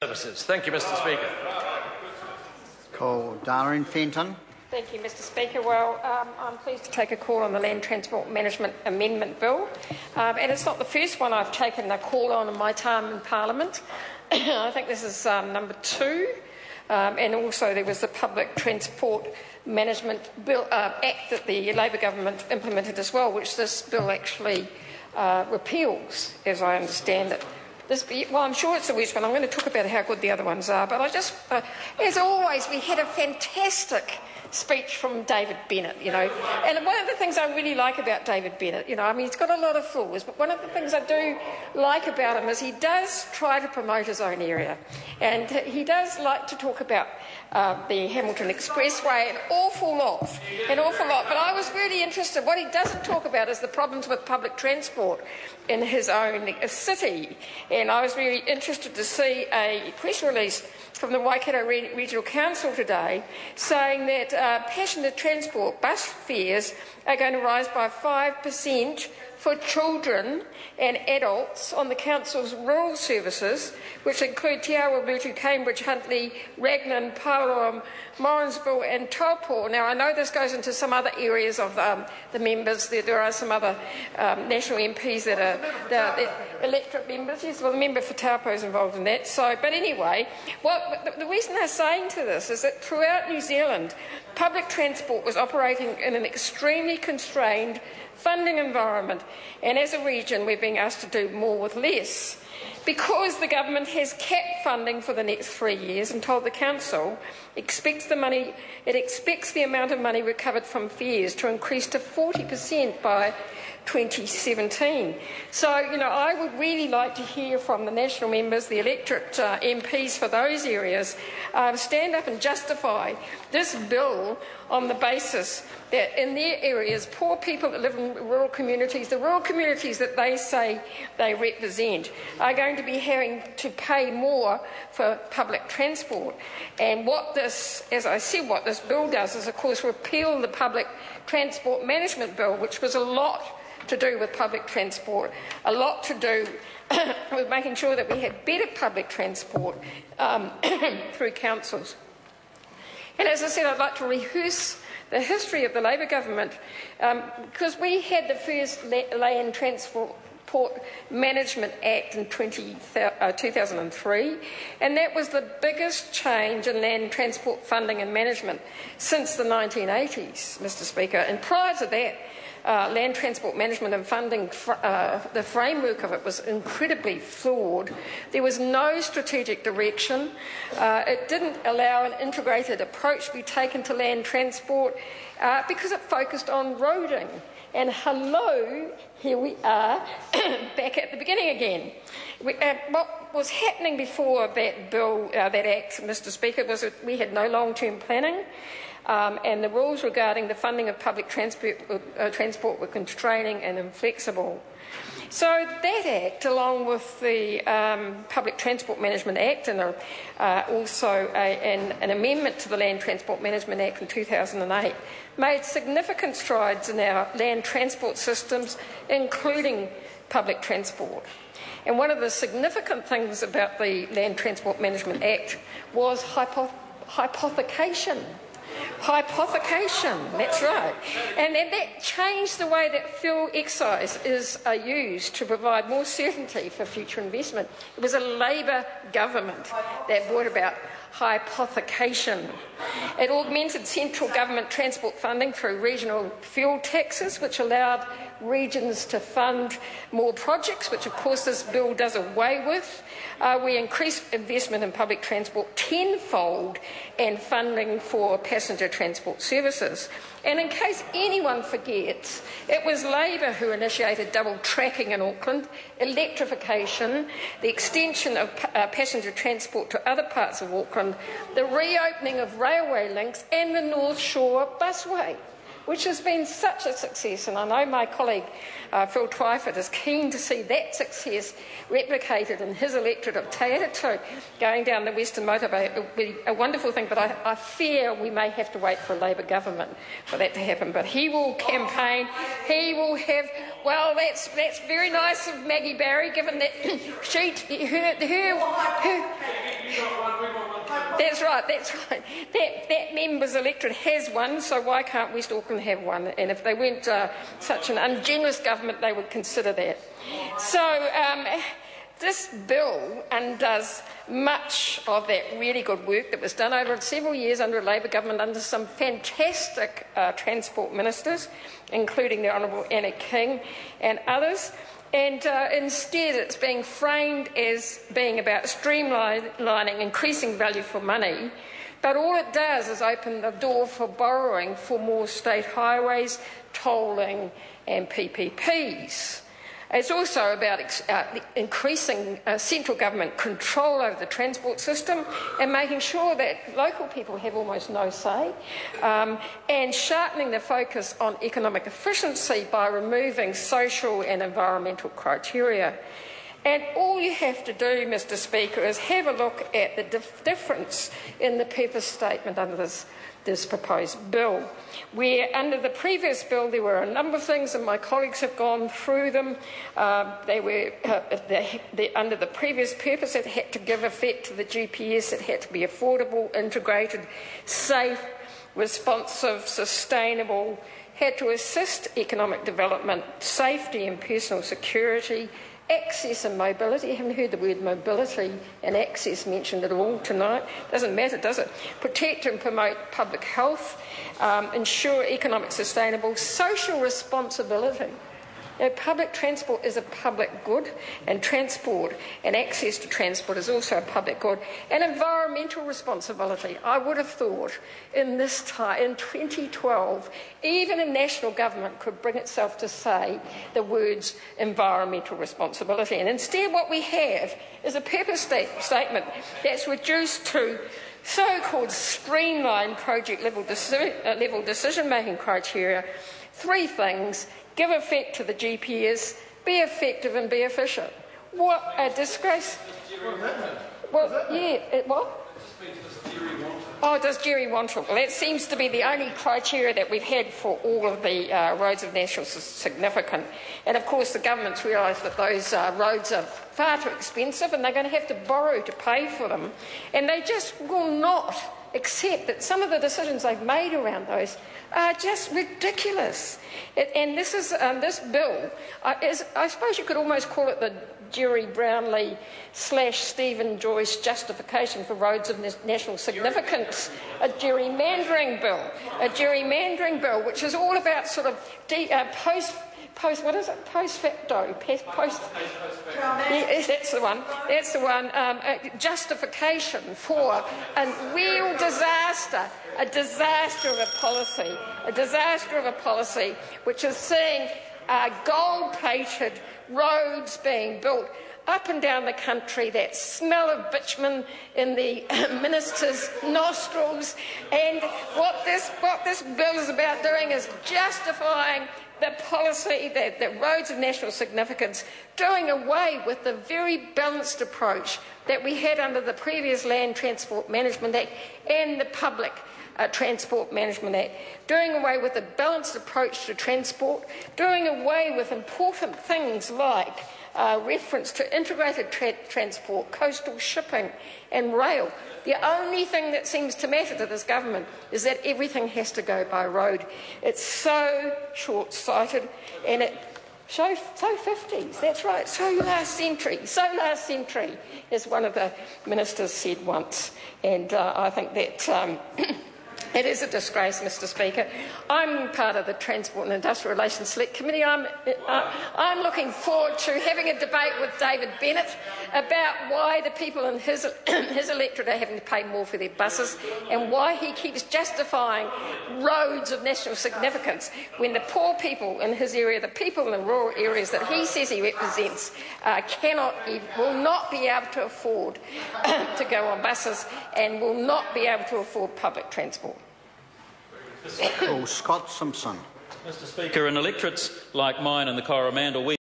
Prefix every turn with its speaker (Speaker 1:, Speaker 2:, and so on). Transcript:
Speaker 1: Services. Thank you, Mr. Speaker.
Speaker 2: Call Darren Fenton.
Speaker 3: Thank you, Mr. Speaker. Well, I'm pleased to take a call on the Land Transport Management Amendment Bill. And it's not the first one I've taken a call on in my time in Parliament. I think this is number 2. And also there was the Public Transport Management Bill Act that the Labor government implemented as well, which this bill actually repeals, as I understand it. Well, I'm sure it's the worst one. I'm going to talk about how good the other ones are. But I just, as always, we had a fantastic speech from David Bennett, you know. And one of the things I really like about David Bennett, you know, I mean, he's got a lot of flaws, but one of the things I do like about him is he does try to promote his own area. And he does like to talk about the Hamilton Expressway an awful lot. But I was really interested. What he doesn't talk about is the problems with public transport in his own city. And I was really interested to see a press release from the Waikato Regional Council today saying that passenger transport bus fares are going to rise by 5% for children and adults on the Council's rural services, which include Te Awamutu, Cambridge, Huntly, Raglan, Pauloam, Morrinsville and Taupo. Now, I know this goes into some other areas of the members. There are some other national MPs that are electorate members. Yes, well, the member for Taupo is involved in that. So, but anyway, the reason they're saying to this is that throughout New Zealand, public transport was operating in an extremely constrained funding environment, and as a region we're being asked to do more with less. Because the government has capped funding for the next 3 years and told the council it expects the amount of money recovered from fares to increase to 40% by 2017. So, you know, I would really like to hear from the national members, the electorate MPs for those areas, stand up and justify this bill on the basis that in their areas, poor people that live in rural communities, the rural communities that they say they represent, are going to be having to pay more for public transport. And what this, as I said, what this bill does is, of course, repeal the Public Transport Management Bill, which was a lot to do with public transport, a lot to do with making sure that we had better public transport through councils. And as I said, I'd like to rehearse the history of the Labor government because we had the first Land Transport Management Act in 2003, and that was the biggest change in land transport funding and management since the 1980s, Mr. Speaker. And prior to that, land transport management and funding, the framework of it was incredibly flawed. There was no strategic direction. It didn't allow an integrated approach to be taken to land transport because it focused on roading. And hello, here we are back at the beginning again. What was happening before that bill, that act, Mr. Speaker, was that we had no long-term planning. And the rules regarding the funding of public transport were constraining and inflexible. So that Act, along with the Public Transport Management Act and also an amendment to the Land Transport Management Act in 2008, made significant strides in our land transport systems, including public transport. And one of the significant things about the Land Transport Management Act was hypothecation. Hypothecation, that's right. And that changed the way that fuel excise is used to provide more certainty for future investment. It was a Labor government that brought about hypothecation. It augmented central government transport funding through regional fuel taxes, which allowed regions to fund more projects, which of course this bill does away with. We increased investment in public transport tenfold and funding for passenger transport services. And in case anyone forgets, it was Labor who initiated double tracking in Auckland, electrification, the extension of passenger transport to other parts of Auckland, the reopening of railway links and the North Shore busway, which has been such a success. And I know my colleague Phil Twyford is keen to see that success replicated in his electorate of Te Atatu going down the Western Motorway. It would be a wonderful thing, but I fear we may have to wait for a Labor government for that to happen. But he will campaign, he will have, well, that's very nice of Maggie Barry, given that that's right. That member's electorate has one, so why can't West Auckland have one? And if they weren't such an ungenerous government, they would consider that. So this bill undoes much of that really good work that was done over several years under a Labor government under some fantastic transport ministers, including the Honourable Anna King and others. And instead it's being framed as being about streamlining, increasing value for money, but all it does is open the door for borrowing for more state highways, tolling and PPPs. It's also about increasing central government control over the transport system and making sure that local people have almost no say, and sharpening the focus on economic efficiency by removing social and environmental criteria. And all you have to do, Mr Speaker, is have a look at the difference in the purpose statement under this proposed bill, where under the previous bill there were a number of things, and my colleagues have gone through them. They were under the previous purpose, it had to give effect to the GPS, it had to be affordable, integrated, safe, responsive, sustainable, had to assist economic development, safety and personal security, access and mobility. I haven't heard the word mobility and access mentioned at all tonight. Doesn't matter, does it? Protect and promote public health, ensure economic sustainable, social responsibility. Public transport is a public good, and transport and access to transport is also a public good. And environmental responsibility. I would have thought in this time, in 2012, even a national government could bring itself to say the words environmental responsibility. And instead what we have is a purpose statement that's reduced to so-called streamlined project level decision-making criteria. Three things: give effect to the GPS, be effective and be efficient. What a disgrace. Well, yeah, what? Oh, does Jerry want it? Well, that seems to be the only criteria that we've had for all of the roads of national significance. And of course the government's realised that those roads are far too expensive and they're going to have to borrow to pay for them. And they just will not accept that some of the decisions they've made around those are just ridiculous. And this bill, I suppose you could almost call it the Jerry Brownlee / Stephen Joyce justification for roads of national significance, a gerrymandering bill, which is all about sort of post facto. Yes, that's the one. Justification for a real disaster, a disaster of a policy, which is seeing gold-plated roads being built up and down the country, that smell of bitumen in the minister's nostrils. And what this bill is about doing is justifying the policy, the roads of national significance, doing away with the very balanced approach that we had under the previous Land Transport Management Act and the Public Transport Management Act, doing away with a balanced approach to transport, doing away with important things like reference to integrated transport, coastal shipping and rail. The only thing that seems to matter to this government is that everything has to go by road. It's so short-sighted, and it so 50s, that's right, so last century, as one of the ministers said once. And I think that it is a disgrace, Mr Speaker. I'm part of the Transport and Industrial Relations Select Committee. I'm looking forward to having a debate with David Bennett about why the people in his electorate are having to pay more for their buses and why he keeps justifying roads of national significance when the poor people in his area, the people in the rural areas that he says he represents, will not be able to afford to go on buses and will not be able to afford public transport.
Speaker 1: Scott Simpson.
Speaker 2: Mr Speaker, in electorates like mine in the Coromandel, we